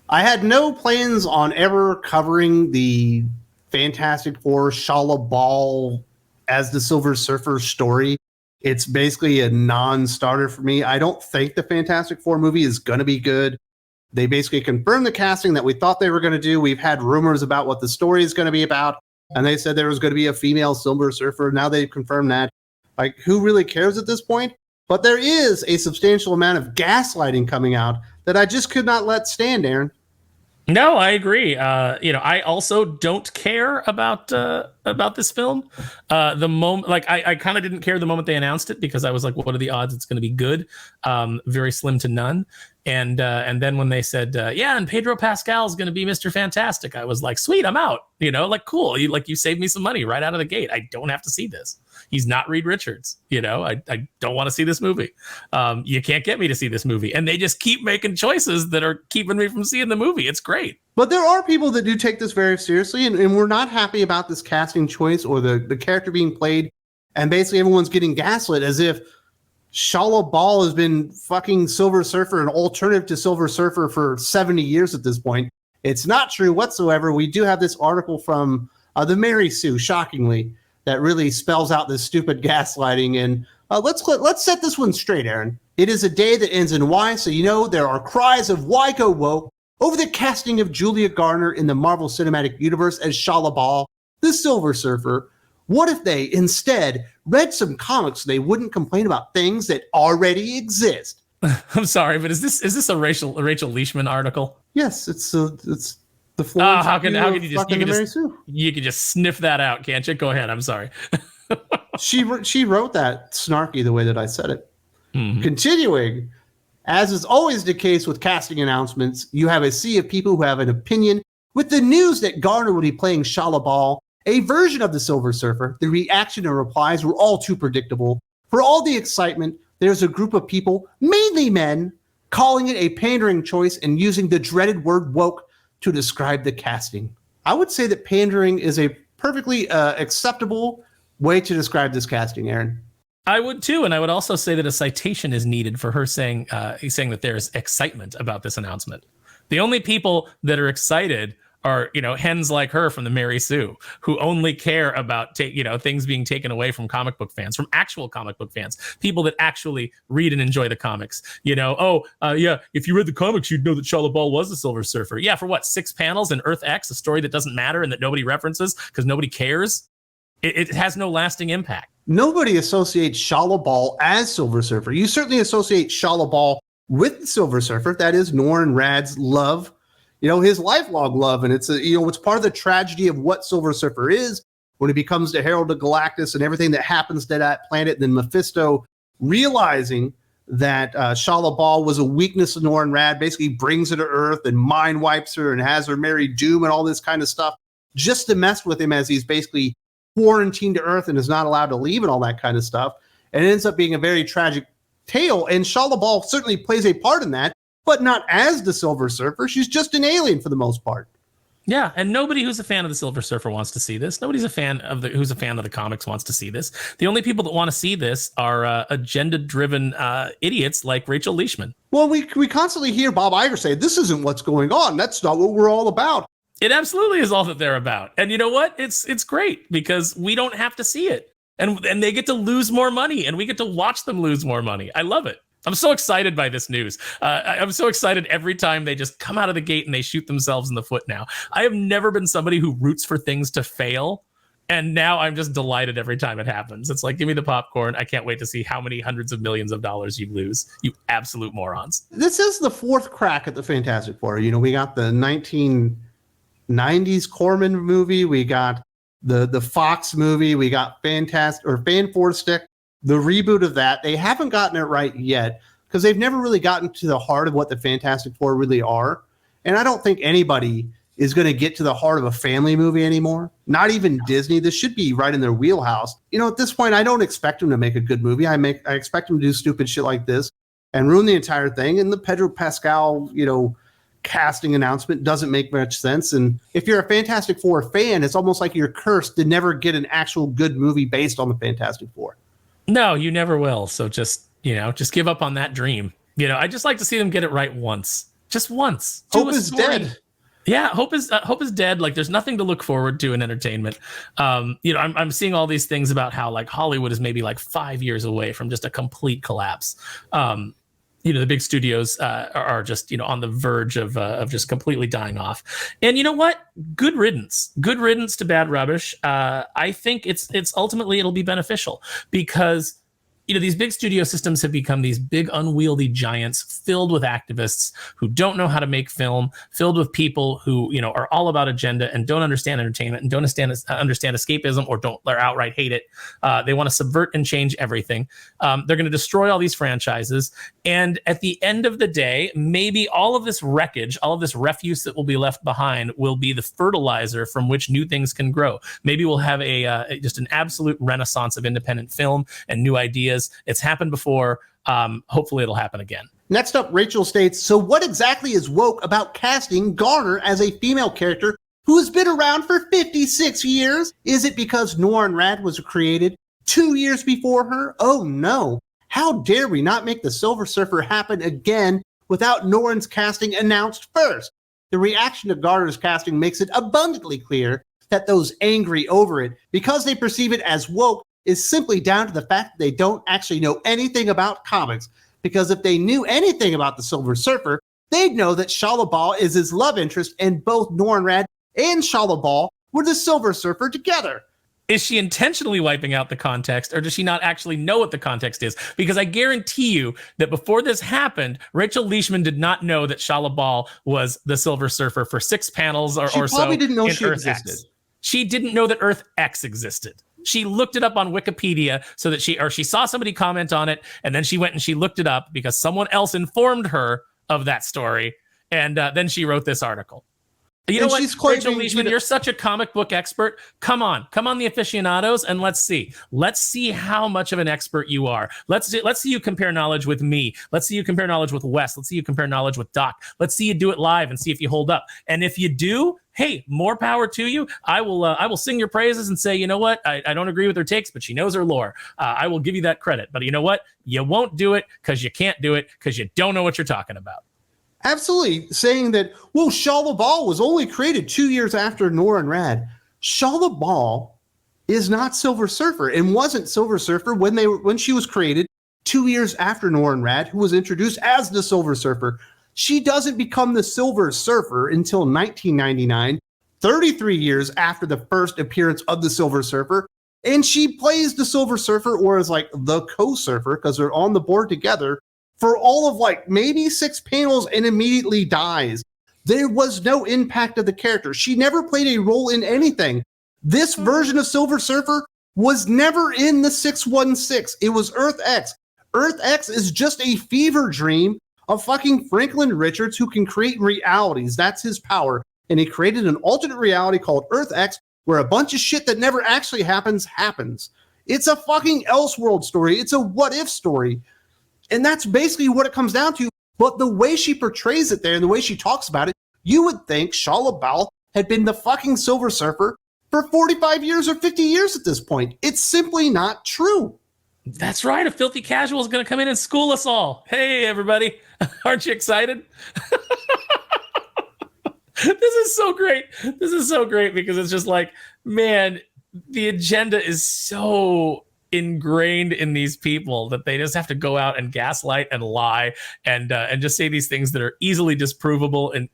I had no plans on ever covering the Fantastic Four Shalla-Bal as the Silver Surfer story. It's basically a non-starter for me. I don't think the Fantastic Four movie is going to be good. They basically confirmed the casting that we thought they were going to do. We've had rumors about what the story is going to be about, and they said there was going to be a female Silver Surfer. Now they've confirmed that. Like, who really cares at this point? But there is a substantial amount of gaslighting coming out that I just could not let stand, Aaron. No, I agree. I also don't care about this film. The moment, like, I kind of didn't care the moment they announced it because I was like, what are the odds it's going to be good? Very slim to none. And then when they said, yeah, and Pedro Pascal is going to be Mr. Fantastic, I was like, sweet, I'm out. Like, cool. You saved me some money right out of the gate. I don't have to see this. He's not Reed Richards. I don't want to see this movie. You can't get me to see this movie. And they just keep making choices that are keeping me from seeing the movie. It's great. But there are people that do take this very seriously, and we're not happy about this casting choice or the character being played. And basically everyone's getting gaslit as if Shalla-Bal has been fucking Silver Surfer, an alternative to Silver Surfer for 70 years at this point. It's not true whatsoever. We do have this article from the Mary Sue, shockingly, that really spells out this stupid gaslighting. And let's set this one straight, Aaron. It is a day that ends in Y, so there are cries of why go woke over the casting of Julia Garner in the Marvel Cinematic Universe as Shalla-Bal, the Silver Surfer. What if they instead read some comics so they wouldn't complain about things that already exist? I'm sorry, but is this a Rachel Leishman article? Yes, it's the Florence. Oh, how can you can just sniff that out, can't you? Go ahead. I'm sorry. She wrote that snarky the way that I said it. Mm-hmm. Continuing, as is always the case with casting announcements, you have a sea of people who have an opinion. With the news that Garner would be playing Shalla-Bal, a version of the Silver Surfer, the reaction and replies were all too predictable. For all the excitement, there's a group of people, mainly men, calling it a pandering choice and using the dreaded word woke to describe the casting. I would say that pandering is a perfectly acceptable way to describe this casting, Aaron. I would too, and I would also say that a citation is needed for her saying that there's excitement about this announcement. The only people that are excited are hens like her from the Mary Sue, who only care about things being taken away from comic book fans, from actual comic book fans, people that actually read and enjoy the comics. Yeah, if you read the comics, you'd know that Shalla-Bal was the Silver Surfer. Yeah, for what, 6 panels in Earth X, a story that doesn't matter and that nobody references because nobody cares. It has no lasting impact. Nobody associates Shalla-Bal as Silver Surfer. You certainly associate Shalla-Bal with the Silver Surfer. That is Norrin Rad's love, his lifelong love. And it's it's part of the tragedy of what Silver Surfer is when he becomes the Herald of Galactus and everything that happens to that planet. Then Mephisto, realizing that Shalla-Bal was a weakness of Norrin Rad, basically brings her to Earth and mind wipes her and has her marry Doom and all this kind of stuff just to mess with him as he's basically quarantined to Earth and is not allowed to leave and all that kind of stuff. And it ends up being a very tragic tale. And Shalla-Bal certainly plays a part in that, but not as the Silver Surfer. She's just an alien for the most part. Yeah, and nobody who's a fan of the Silver Surfer wants to see this. Nobody's who's a fan of the comics wants to see this. The only people that want to see this are agenda-driven idiots like Rachel Leishman. Well, we constantly hear Bob Iger say, this isn't what's going on. That's not what we're all about. It absolutely is all that they're about. And you know what? It's great because we don't have to see it. And they get to lose more money and we get to watch them lose more money. I love it. I'm so excited by this news. I'm so excited every time they just come out of the gate and they shoot themselves in the foot now. I have never been somebody who roots for things to fail. And now I'm just delighted every time it happens. It's like, give me the popcorn. I can't wait to see how many hundreds of millions of dollars you lose. You absolute morons. This is the 4th crack at the Fantastic Four. We got the 1990s Corman movie. We got the Fox movie. We got Fan4stick. The reboot of that, they haven't gotten it right yet because they've never really gotten to the heart of what the Fantastic Four really are. And I don't think anybody is going to get to the heart of a family movie anymore. Not even Disney. This should be right in their wheelhouse. At this point, I don't expect them to make a good movie. I expect them to do stupid shit like this and ruin the entire thing. And the Pedro Pascal, casting announcement doesn't make much sense. And if you're a Fantastic Four fan, it's almost like you're cursed to never get an actual good movie based on the Fantastic Four. No, you never will. So just give up on that dream. I just like to see them get it right once. Just once. Hope is dead. Yeah, hope is dead. Like, there's nothing to look forward to in entertainment. I'm seeing all these things about how like Hollywood is maybe like 5 years away from just a complete collapse. The big studios are just on the verge of just completely dying off. And you know what? Good riddance to bad rubbish. I think it's ultimately it'll be beneficial because these big studio systems have become these big unwieldy giants filled with activists who don't know how to make film, filled with people who, are all about agenda and don't understand entertainment and don't understand escapism or outright hate it. They want to subvert and change everything. They're going to destroy all these franchises. And at the end of the day, maybe all of this wreckage, all of this refuse that will be left behind will be the fertilizer from which new things can grow. Maybe we'll have just an absolute renaissance of independent film and new ideas. It's happened before. Hopefully it'll happen again. Next up, Rachel states, so what exactly is woke about casting Garner as a female character who has been around for 56 years? Is it because Norrin Rad was created 2 years before her? Oh no. How dare we not make the Silver Surfer happen again without Norrin's casting announced first? The reaction to Garner's casting makes it abundantly clear that those angry over it, because they perceive it as woke, is simply down to the fact that they don't actually know anything about comics. Because if they knew anything about the Silver Surfer, they'd know that Shalla-Bal is his love interest, and both Norrin Rad and Shalla-Bal were the Silver Surfer together. Is she intentionally wiping out the context, or does she not actually know what the context is? Because I guarantee you that before this happened, Rachel Leishman did not know that Shalla-Bal was the Silver Surfer for 6 panels or so. She probably didn't know she Earth existed. X. She didn't know that Earth X existed. She looked it up on Wikipedia so that she saw somebody comment on it, and then she went and she looked it up because someone else informed her of that story, and then she wrote this article. You know what, Rachel Leishman, you're such a comic book expert. Come on, the aficionados, and let's see how much of an expert you are. Let's see you compare knowledge with me. Let's see you compare knowledge with Wes. Let's see you compare knowledge with Doc. Let's see you do it live and see if you hold up. And if you do, hey, more power to you. I will sing your praises and say, you know what? I don't agree with her takes, but she knows her lore. I will give you that credit. But you know what? You won't do it because you can't do it because you don't know what you're talking about. Absolutely. Saying that, well, Shalla-Bal was only created 2 years after Norrin Rad. Shalla-Bal is not Silver Surfer and wasn't Silver Surfer when she was created 2 years after Norrin Rad, who was introduced as the Silver Surfer. She doesn't become the Silver Surfer until 1999, 33 years after the first appearance of the Silver Surfer. And she plays the Silver Surfer, or is like the co-surfer, because they're on the board together, for all of like maybe 6 panels and immediately dies. There was no impact of the character. She never played a role in anything. This version of Silver Surfer was never in the 616. It was Earth X. Earth X is just a fever dream of fucking Franklin Richards, who can create realities. That's his power. And he created an alternate reality called Earth X, where a bunch of shit that never actually happens. It's a fucking Elseworld story. It's a what if story. And that's basically what it comes down to. But the way she portrays it there and the way she talks about it, you would think Shalla-Bal had been the fucking Silver Surfer for 45 years or 50 years at this point. It's simply not true. That's right. A filthy casual is going to come in and school us all. Hey, everybody. Aren't you excited? This is so great. This is so great because it's just like, man, the agenda is so ingrained in these people that they just have to go out and gaslight and lie and just say these things that are easily disprovable. And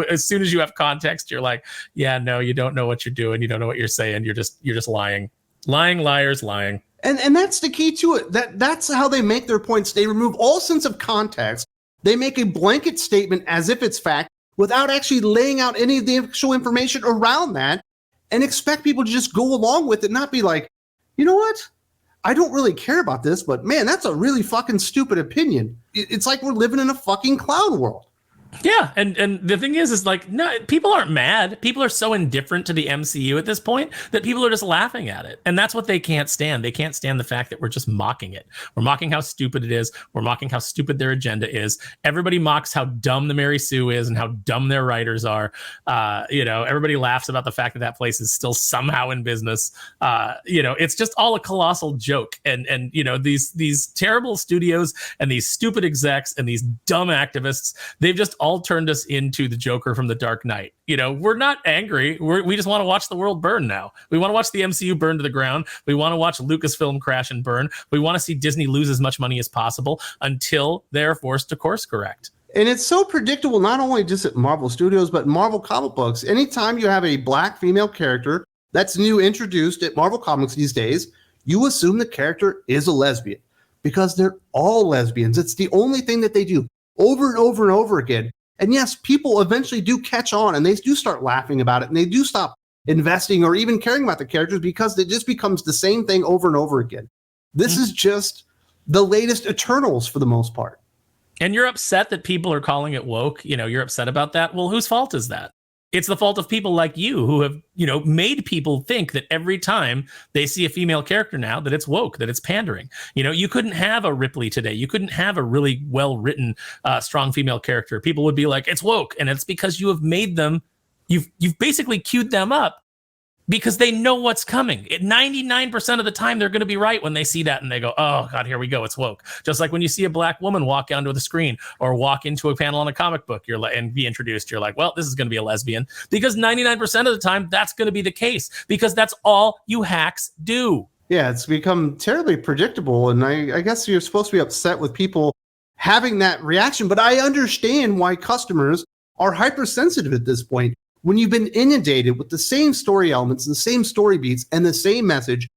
as soon as you have context, you're like, yeah, no, you don't know what you're doing. You don't know what you're saying. You're just lying, liars, lying. And that's the key to it. That's how they make their points. They remove all sense of context. They make a blanket statement as if it's fact without actually laying out any of the actual information around that, and expect people to just go along with it, not be like, you know what? I don't really care about this, but man, that's a really fucking stupid opinion. It's like we're living in a fucking clown world. Yeah, and the thing is like, no, people aren't mad. People are so indifferent to the MCU at this point that people are just laughing at it, and that's what they can't stand. They can't stand the fact that we're just mocking it. We're mocking how stupid it is. We're mocking how stupid their agenda is. Everybody mocks how dumb the Mary Sue is and how dumb their writers are. Everybody laughs about the fact that that place is still somehow in business. It's just all a colossal joke, and these terrible studios and these stupid execs and these dumb activists, they've just all turned us into the Joker from The Dark Knight. We're not angry. We just want to watch the world burn now. We want to watch the MCU burn to the ground. We want to watch Lucasfilm crash and burn. We want to see Disney lose as much money as possible until they're forced to course correct. And it's so predictable, not only just at Marvel Studios, but Marvel comic books. Anytime you have a black female character that's new introduced at Marvel Comics these days, you assume the character is a lesbian because they're all lesbians. It's the only thing that they do over and over and over again. And yes, people eventually do catch on and they do start laughing about it and they do stop investing or even caring about the characters because it just becomes the same thing over and over again. This is just the latest Eternals for the most part. And you're upset that people are calling it woke. You're upset about that. Well, whose fault is that? It's the fault of people like you who have, made people think that every time they see a female character now that it's woke, that it's pandering. You couldn't have a Ripley today. You couldn't have a really well-written, strong female character. People would be like, it's woke. And it's because you have made them, you've basically queued them up because they know what's coming. 99% of the time, they're going to be right when they see that and they go, oh, God, here we go. It's woke. Just like when you see a black woman walk onto the screen or walk into a panel on a comic book and be introduced, you're like, well, this is going to be a lesbian. Because 99% of the time, that's going to be the case because that's all you hacks do. Yeah, it's become terribly predictable. And I guess you're supposed to be upset with people having that reaction. But I understand why customers are hypersensitive at this point. When you've been inundated with the same story elements and the same story beats and the same message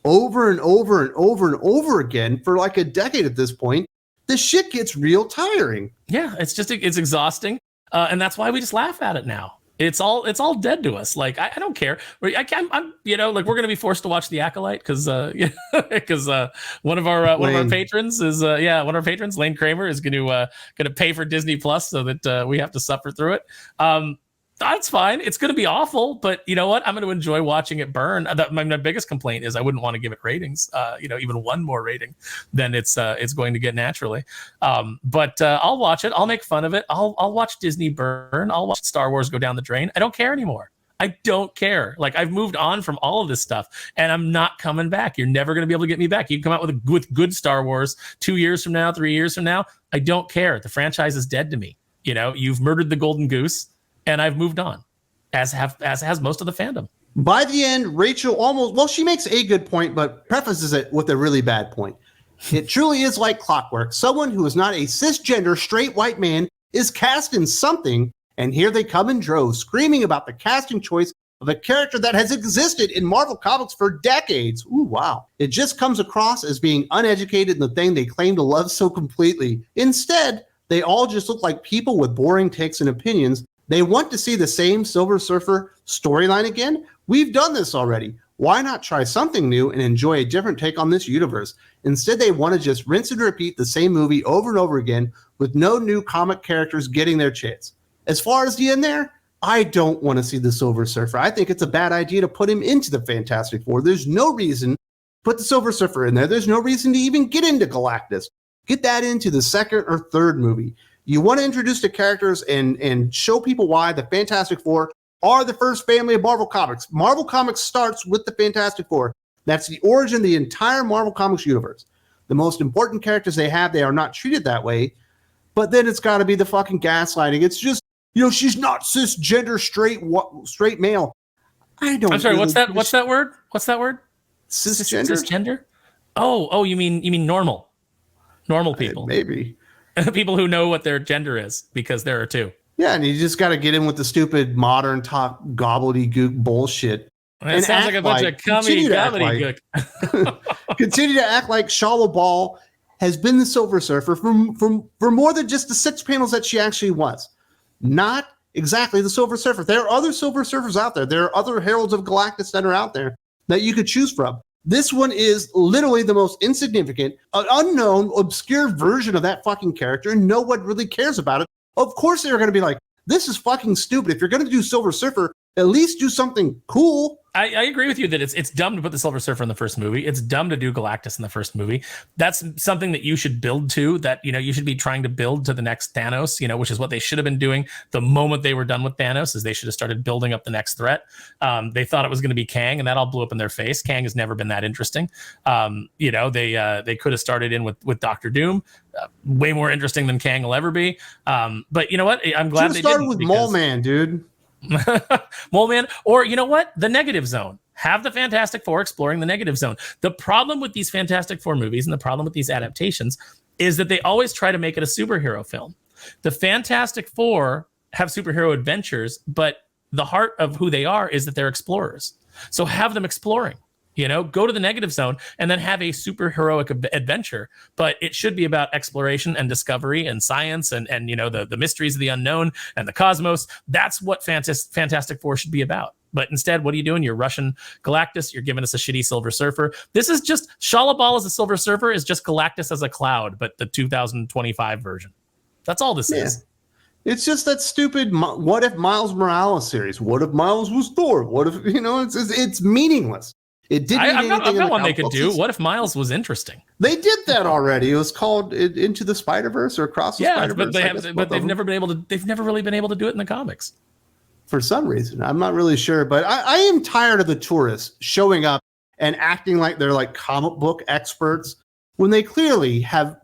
over and over and over and over again for like a decade at this point, the shit gets real tiring. Yeah, it's exhausting. And that's why we just laugh at it now. It's all dead to us. Like, I don't care. I'm we're going to be forced to watch The Acolyte because one of our patrons is one of our patrons, Lane Kramer, is going to pay for Disney Plus so that we have to suffer through it. That's fine. It's going to be awful, but you know what? I'm going to enjoy watching it burn. My biggest complaint is I wouldn't want to give it ratings, even one more rating than it's going to get naturally. But I'll watch it. I'll make fun of it. I'll watch Disney burn. I'll watch Star Wars go down the drain. I don't care anymore. I don't care. Like, I've moved on from all of this stuff and I'm not coming back. You're never going to be able to get me back. You can come out with good Star Wars 2 years from now, 3 years from now. I don't care. The franchise is dead to me. You've murdered the golden goose. And I've moved on, as has most of the fandom. By the end, Rachel she makes a good point, but prefaces it with a really bad point. It truly is like clockwork. Someone who is not a cisgender straight white man is cast in something, and here they come in droves, screaming about the casting choice of a character that has existed in Marvel Comics for decades. Ooh, wow. It just comes across as being uneducated in the thing they claim to love so completely. Instead, they all just look like people with boring takes and opinions. They want to see the same Silver Surfer storyline again? We've done this already. Why not try something new and enjoy a different take on this universe? Instead, they want to just rinse and repeat the same movie over and over again with no new comic characters getting their chance. As far as the end there, I don't want to see the Silver Surfer. I think it's a bad idea to put him into the Fantastic Four. There's no reason to put the Silver Surfer in there. There's no reason to even get into Galactus. Get that into the second or third movie. You want to introduce the characters and show people why the Fantastic Four are the first family of Marvel Comics. Marvel Comics starts with the Fantastic Four. That's the origin of the entire Marvel Comics universe. The most important characters they have, they are not treated that way. But then it's got to be the fucking gaslighting. It's just, she's not cisgender straight male. I'm sorry, what's that word? What's that word? Cisgender? Oh, you mean normal. Normal people. Maybe. People who know what their gender is, because there are two. Yeah, and you just got to get in with the stupid modern talk gobbledygook bullshit. It sounds like a bunch of gobbledygook. Continue to act like Shalla-Bal has been the Silver Surfer for more than just the 6 panels that she actually was. Not exactly the Silver Surfer. There are other Silver Surfers out there. There are other Heralds of Galactus that are out there that you could choose from. This one is literally the most insignificant, unknown, obscure version of that fucking character, and no one really cares about it Of course they were going to be like, this is fucking stupid. If you're going to do Silver Surfer, at least do something cool. I agree with you that it's dumb to put the Silver Surfer in the first movie. It's dumb to do Galactus in the first movie. That's something that you should build to, that, you know, you should be trying to build to the next Thanos, you know, which is what they should have been doing the moment they were done with Thanos, is they should have started building up the next threat. They thought it was going to be Kang, and that all blew up in their face. Kang has never been that interesting. You know, they could have started in with Doctor Doom, way more interesting than Kang will ever be. But you know what? I'm glad they started with Mole Man, dude. Mole Man, or you know what, the Negative Zone. Have the Fantastic Four exploring the Negative Zone. The problem with these Fantastic Four movies and the problem with these adaptations is that they always try to make it a superhero film. The Fantastic Four have superhero adventures, but the heart of who they are is that they're explorers. So have them exploring. You know, go to the Negative Zone and then have a superheroic adventure, but it should be about exploration and discovery and science and you know, the mysteries of the unknown and the cosmos. That's what Fantastic Four should be about. But instead, what are you doing? You're rushing Galactus. You're giving us a shitty Silver Surfer. This is just Shalla-Bal as a Silver Surfer is just Galactus as a cloud, but the 2025 version. That's all this is. It's just that stupid What If Miles Morales series. What if Miles was Thor? What if, you know, it's meaningless. It didn't. I've got one they could do. What if Miles was interesting? They did that already. It was called Into the Spider-Verse or Across the Spider-Verse. But they've never been able to. They've never really been able to do it in the comics. For some reason, I'm not really sure. But I am tired of the tourists showing up and acting like they're like comic book experts when they clearly have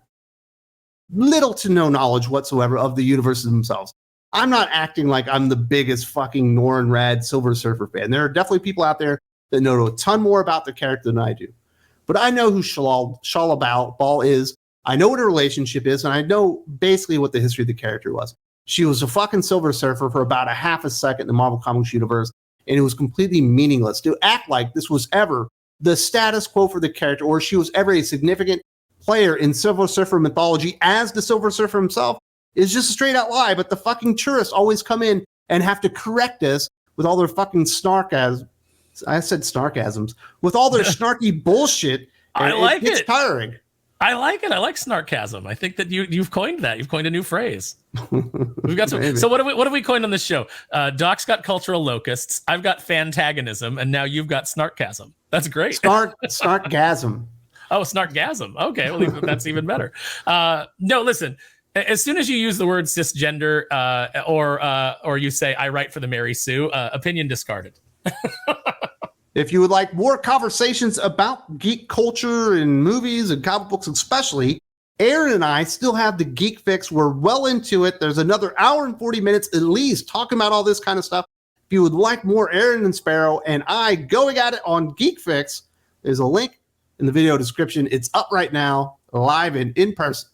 little to no knowledge whatsoever of the universes themselves. I'm not acting like I'm the biggest fucking Norrin Rad Silver Surfer fan. There are definitely people out there that know a ton more about the character than I do. But I know who Shalla-Bal is. I know what her relationship is, and I know basically what the history of the character was. She was a fucking Silver Surfer for about a half a second in the Marvel Comics universe, and it was completely meaningless to act like this was ever the status quo for the character, or she was ever a significant player in Silver Surfer mythology as the Silver Surfer himself is just a straight out lie. But the fucking tourists always come in and have to correct us with all their fucking snarkasms. I said snarkasms with all their snarky bullshit. I like it. It's tiring. I like it. I like snarkasm. I think that you've coined that. You've coined a new phrase. We've got some. So what have we coined on this show? Doc's got cultural locusts. I've got fantagonism, and now you've got snarkasm. That's great. Snarkgasm. Oh, snarkgasm. Okay, well that's even better. No, listen. As soon as you use the word cisgender, or you say I write for the Mary Sue, opinion discarded. If you would like more conversations about geek culture and movies and comic books especially, Aaron and I still have the Geek Fix. We're well into it. There's another hour and 40 minutes at least talking about all this kind of stuff. If you would like more Aaron and Sparrow and I going at it on Geek Fix, there's a link in the video description. It's up right now, live and in person.